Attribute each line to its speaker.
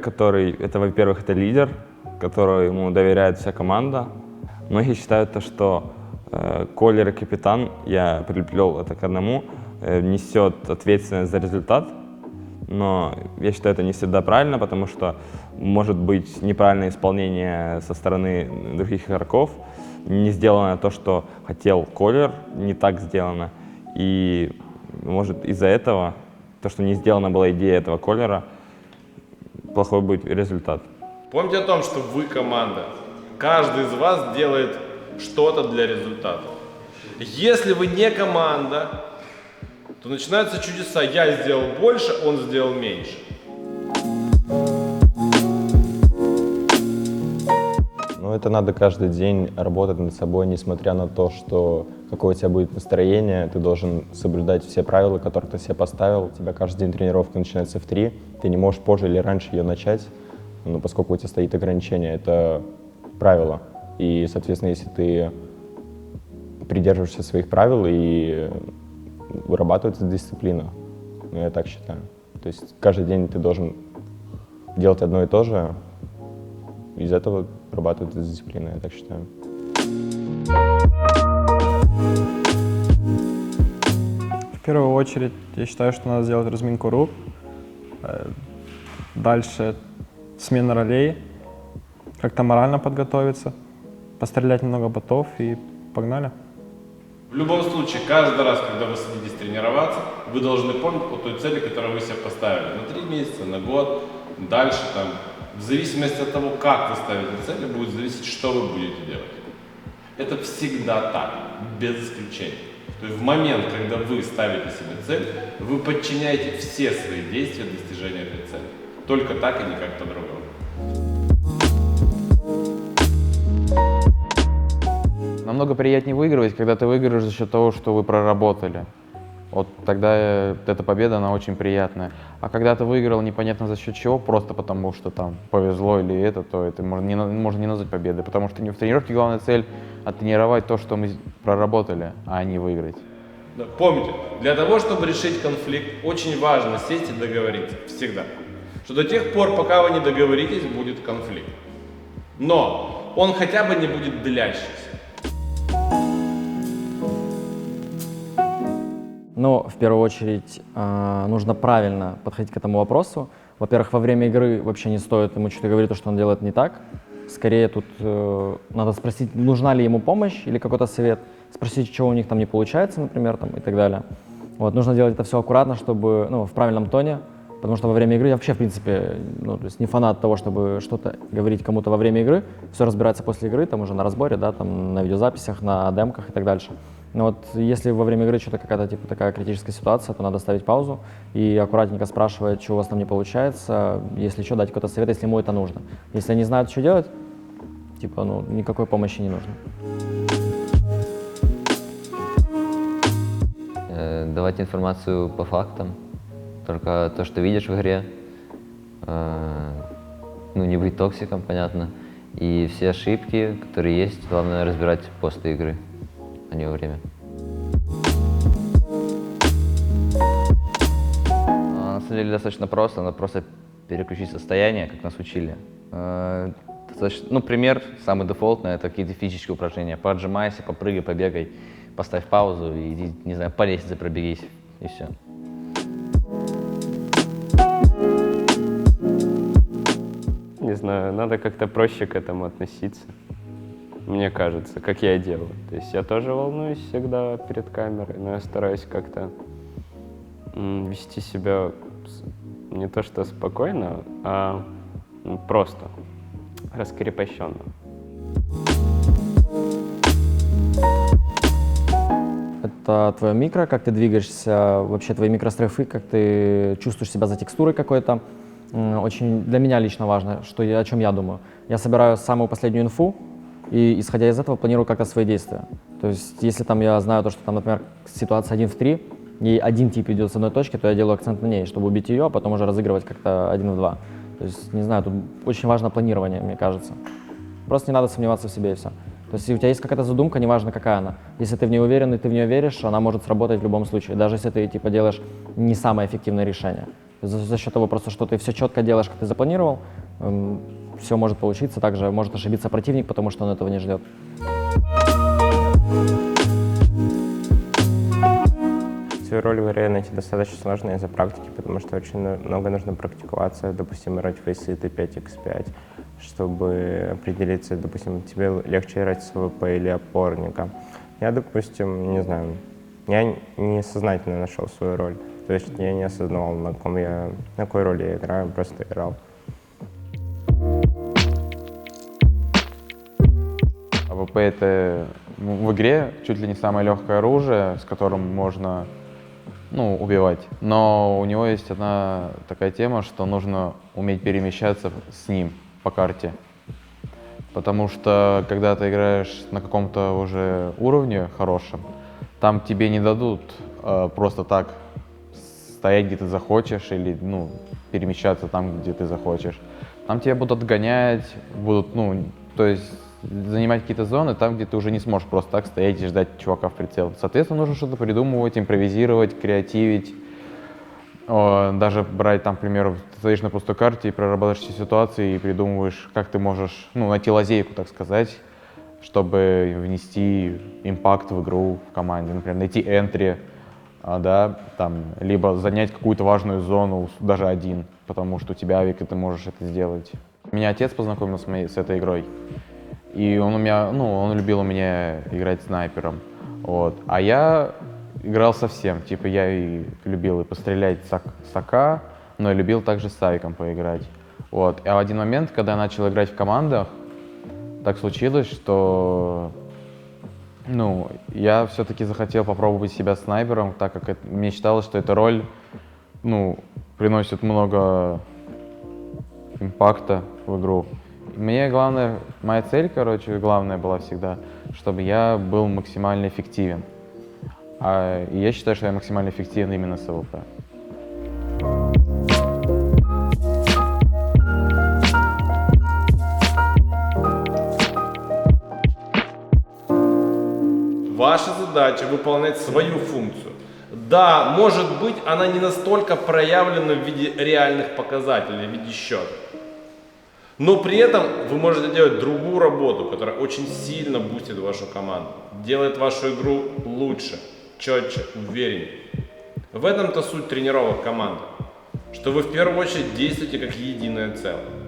Speaker 1: человек, который, это, во-первых, это лидер, который ему доверяет вся команда. Многие считают, что Колер и капитан, я приплел это к одному, несет ответственность за результат. Но я считаю, это не всегда правильно, потому что может быть неправильное исполнение со стороны других игроков, не сделано то, что хотел Колер, не так сделано. И может из-за этого, то, что не сделана была идея этого Колера, плохой будет результат.
Speaker 2: Помните о том, что вы команда. Каждый из вас делает что-то для результата. Если вы не команда, то начинаются чудеса. Я сделал больше, он сделал меньше.
Speaker 3: Ну, это надо каждый день работать над собой, несмотря на то, что какое у тебя будет настроение, ты должен соблюдать все правила, которые ты себе поставил. У тебя каждый день тренировка начинается в 3, ты не можешь позже или раньше ее начать, но поскольку у тебя стоит ограничение, это правило. И, соответственно, если ты придерживаешься своих правил и вырабатывается дисциплина, ну, я так считаю. То есть каждый день ты должен делать одно и то же, из этого вырабатывается дисциплина, я так считаю.
Speaker 4: В первую очередь, я считаю, что надо сделать разминку рук. Дальше смена ролей, как-то морально подготовиться, пострелять много ботов и погнали.
Speaker 2: В любом случае, каждый раз, когда вы садитесь тренироваться, вы должны помнить о той цели, которую вы себе поставили. На 3 месяца, на год, дальше там. В зависимости от того, как вы ставите цели, будет зависеть, что вы будете делать. Это всегда так, без исключения. То есть в момент, когда вы ставите себе цель, вы подчиняете все свои действия достижению этой цели. Только так и никак по-другому.
Speaker 5: Намного приятнее выигрывать, когда ты выигрываешь за счет того, что вы проработали. Вот тогда эта победа, она очень приятная. А когда ты выиграл непонятно за счет чего, просто потому что там повезло или это, то это можно не назвать победой. Потому что в тренировке главная цель – оттренировать то, что мы проработали, а не выиграть.
Speaker 2: Да, помните, для того, чтобы решить конфликт, очень важно сесть и договориться. Всегда. Что до тех пор, пока вы не договоритесь, будет конфликт. Но он хотя бы не будет длящийся.
Speaker 6: Но в первую очередь нужно правильно подходить к этому вопросу. Во-первых, во время игры вообще не стоит ему что-то говорить, что он делает не так. Скорее тут надо спросить, нужна ли ему помощь или какой-то совет, спросить, чего у них там не получается, например, там, и так далее. Вот, нужно делать это все аккуратно, чтобы, в правильном тоне, потому что во время игры я вообще, в принципе, то есть не фанат того, чтобы что-то говорить кому-то во время игры, все разбирается после игры, там уже на разборе, да, там на видеозаписях, на демках и так дальше. Но вот если во время игры что-то какая-то типа такая критическая ситуация, то надо ставить паузу и аккуратненько спрашивать, что у вас там не получается, если что, дать какой-то совет, если ему это нужно. Если они знают, что делать, типа, никакой помощи не нужно.
Speaker 7: Давать информацию по фактам, только то, что видишь в игре, не быть токсиком, понятно, и все ошибки, которые есть, главное разбирать после игры, а не во время.
Speaker 8: На самом деле достаточно просто, надо просто переключить состояние, как нас учили. Пример, самый дефолтный, это какие-то физические упражнения. Поотжимайся, попрыгай, побегай, поставь паузу и иди, не знаю, по лестнице пробегись, и все.
Speaker 9: Не знаю, надо как-то проще к этому относиться, мне кажется, как я делаю. То есть я тоже волнуюсь всегда перед камерой, но я стараюсь как-то вести себя не то что спокойно, а просто раскрепощенно.
Speaker 6: Это твое микро, как ты двигаешься, вообще твои микрострейфы, как ты чувствуешь себя за текстурой какой-то. Очень для меня лично важно, о чем я думаю. Я собираю самую последнюю инфу и, исходя из этого, планирую как-то свои действия. То есть, если там я знаю, что там, например, ситуация 1 в 3, и один тип идет с одной точки, то я делаю акцент на ней, чтобы убить ее, а потом уже разыгрывать как-то 1 в 2. То есть, не знаю, тут очень важно планирование, мне кажется. Просто не надо сомневаться в себе и все. То есть, если у тебя есть какая-то задумка, неважно какая она, если ты в ней уверен и ты в нее веришь, она может сработать в любом случае, даже если ты делаешь не самое эффективное решение. За счет того просто, что ты все четко делаешь, как ты запланировал, все может получиться. Также может ошибиться противник, потому что он этого не ждет.
Speaker 10: Свою роль в игре найти достаточно сложно из-за практики, потому что очень много нужно практиковаться, допустим, играть фейсы Т5, Х5, чтобы определиться, допустим, тебе легче играть с ВП или опорника. Я, допустим, не знаю, я несознательно нашел свою роль, то есть я не осознавал, на какой роли я играю, просто играл.
Speaker 5: АВП — это в игре чуть ли не самое легкое оружие, с которым можно убивать. Но у него есть одна такая тема, что нужно уметь перемещаться с ним по карте. Потому что когда ты играешь на каком-то уже уровне хорошем, там тебе не дадут просто так стоять, где ты захочешь, или перемещаться там, где ты захочешь. Там тебя будут отгонять, то есть занимать какие-то зоны там, где ты уже не сможешь просто так стоять и ждать чувака в прицел. Соответственно, нужно что-то придумывать, импровизировать, креативить. Даже брать там, к примеру, ты стоишь на пустой карте и прорабатываешь все ситуации и придумываешь, как ты можешь, найти лазейку, так сказать, чтобы внести импакт в игру в команде. Например, найти энтри, либо занять какую-то важную зону, даже один, потому что у тебя авик, и ты можешь это сделать. Меня отец познакомил с этой игрой. И он любил у меня играть снайпером. А я играл совсем. Типа я и любил и пострелять с АК, но и любил также с авиком поиграть. А в один момент, когда я начал играть в командах, так случилось, что я все-таки захотел попробовать себя снайпером, так как мне считалось, что эта роль приносит много импакта в игру. Моя цель, главная была всегда, чтобы я был максимально эффективен. И я считаю, что я максимально эффективен именно с АВП.
Speaker 2: Ваша задача выполнять свою функцию. Да, может быть, она не настолько проявлена в виде реальных показателей, в виде счета. Но при этом вы можете делать другую работу, которая очень сильно бустит вашу команду, делает вашу игру лучше, четче, увереннее. В этом-то суть тренировок команды, что вы в первую очередь действуете как единое целое.